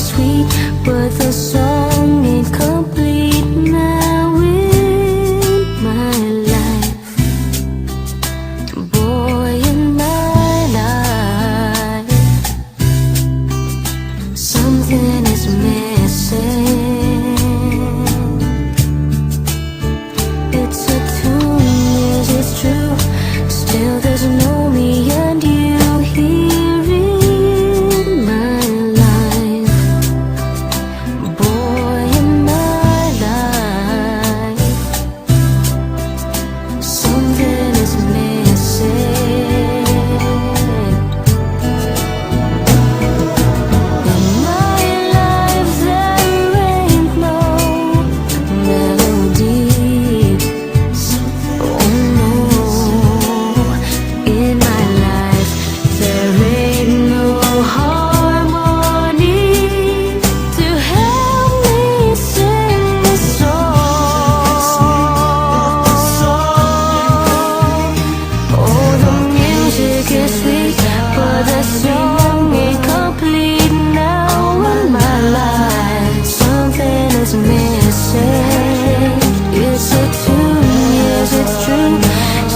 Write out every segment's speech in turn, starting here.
is sweet, but the song ain't complete now in my life. Boy, in my life, something is missing. It's a tune, yes, it's true. Still there's no me and you here in my life. Boy, in my life, something is missing. In my life there ain't no melody. Oh no, in my life there ain't no harmony to help me sing the song. Oh, the music is sweet, but the song ain't complete now in my life. Something is missing. It's a tune, yes, it's true.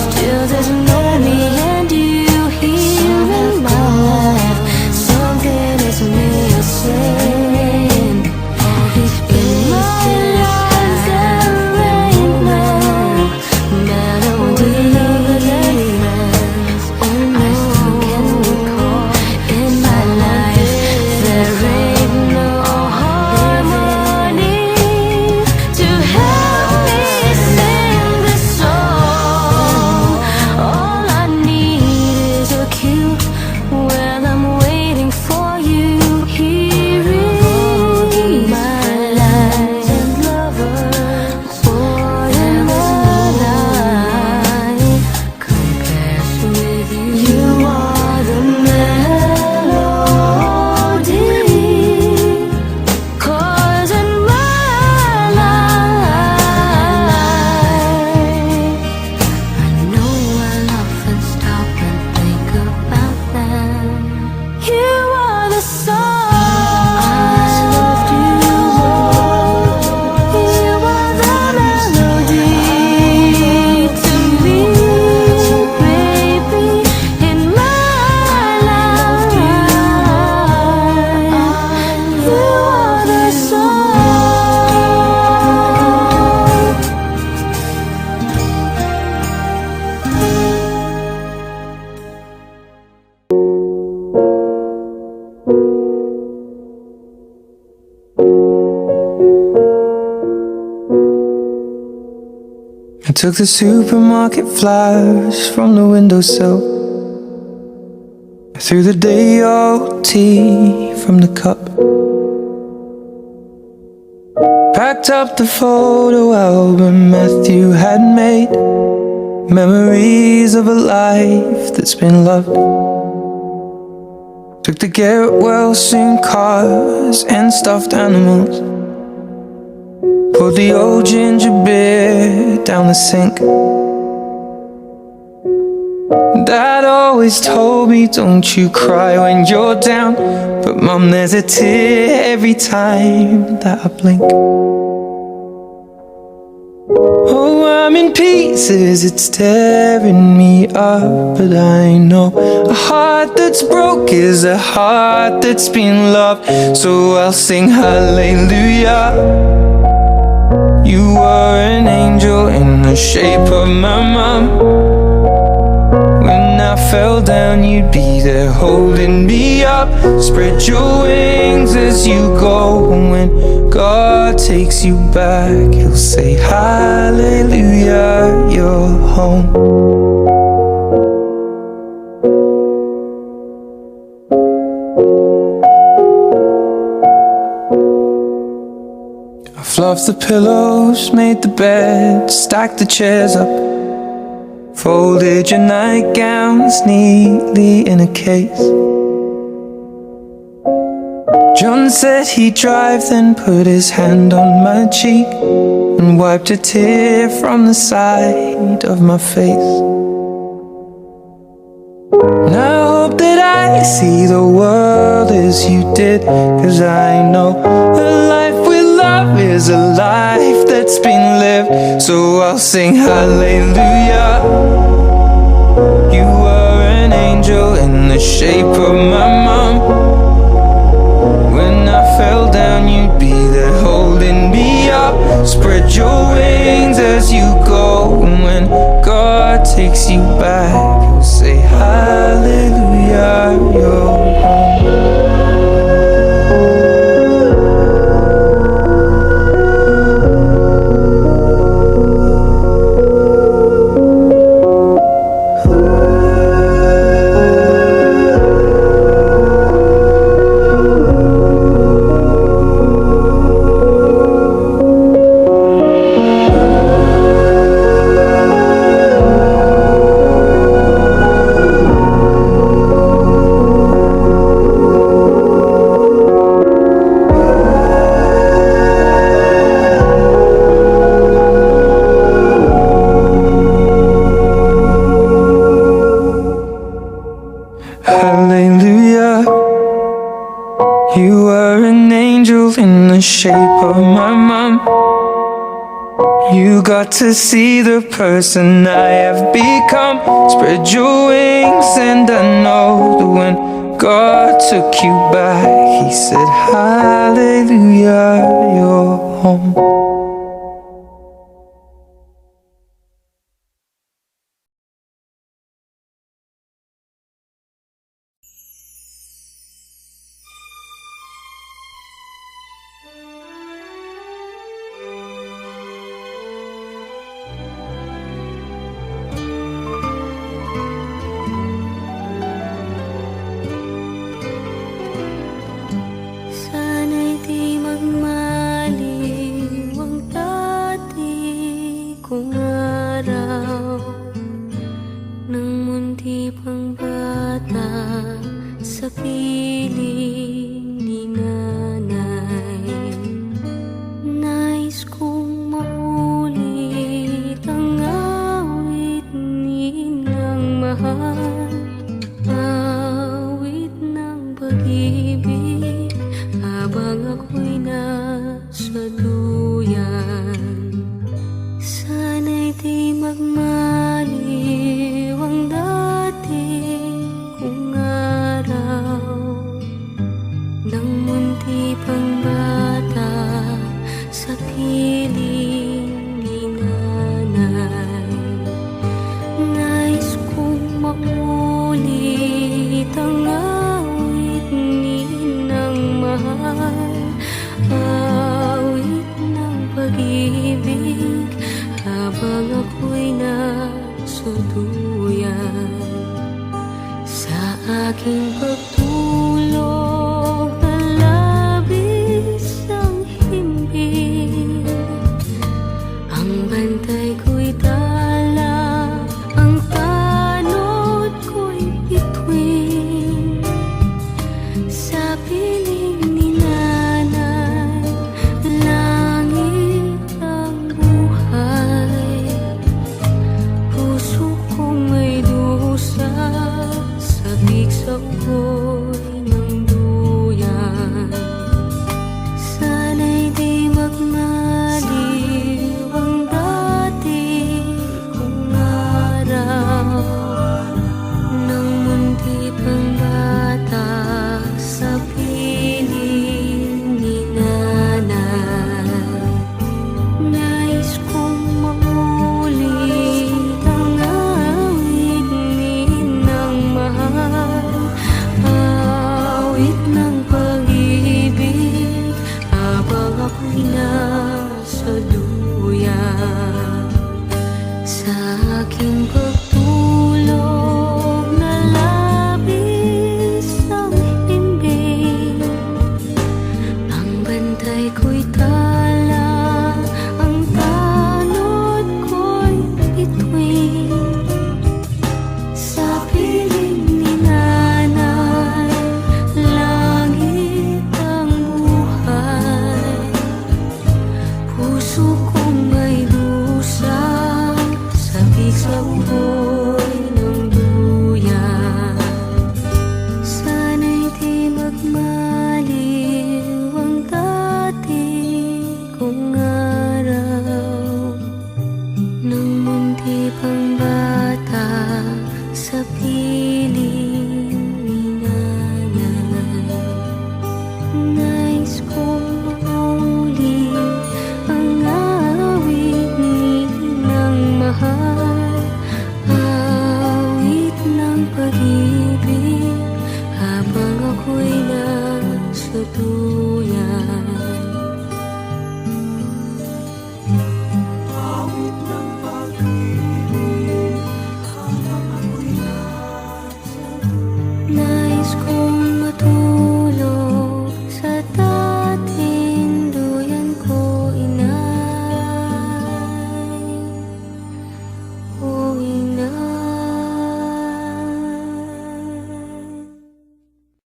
Still there's no me and you here in my life. Something is missing. In my life there ain't no melody. Oh no, in my life there ain't no harmony to help me sing this song. All I need is a cue. Well, I'm waiting for you here in my life. Boy, in my life compares with you. You are the melody. 'Cause in my life, I know I'll often stop and think about them. You are the song I loved you. You are the melody to me, baby. In my life, you are the song. I took the supermarket flyers from the windowsill. I threw the day old tea from the cup. Packed up the photo album Matthew had made. Memories of a life that's been loved. Took the Garrett Wilson cars and stuffed animals. Poured the old ginger beer down the sink. Dad always told me, don't you cry when you're down. But Mum, there's a tear every time that I blink. Oh, I'm in pieces, it's tearing me up. But I know a heart that's broke is a heart that's been loved. So I'll sing hallelujah. You were an angel in the shape of my mom. When I fell down, you'd be there holding me up. Spread your wings as you go. And when God takes you back, He'll say hallelujah, you're home. Fluffed the pillows, made the bed, stacked the chairs up. Folded your nightgowns neatly in a case. John said he'd drive, then put his hand on my cheek and wiped a tear from the side of my face. And I hope that I see the world as you did. 'Cause I know a life with love is a life that's been lived. So I'll sing hallelujah. You were an angel in the shape of my mom. When I fell down, you'd be there holding me up. Spread your wings as you go. And when God takes you back, he'll say hallelujah, you're home. Hallelujah. You were an angel in the shape of my mom. You got to see the person I have become. Spread your wings and I know that when God took you back, he said hallelujah, you're home. Sana'y di magmaliw ang dati kong araw nang munti pang bata sa piling ni nanay. Nais kong maulit ang awit ninang mahal, awit ng pag-ibig habang ako'y nasa duyan. Sana'y di magmaliw ang dati kong araw nang munti pang bata sa piling ni nanay. Nais kong maulit ang awit ninang mahal, awit ng pag-ibig habang ako'y nasa duyan. Sa aking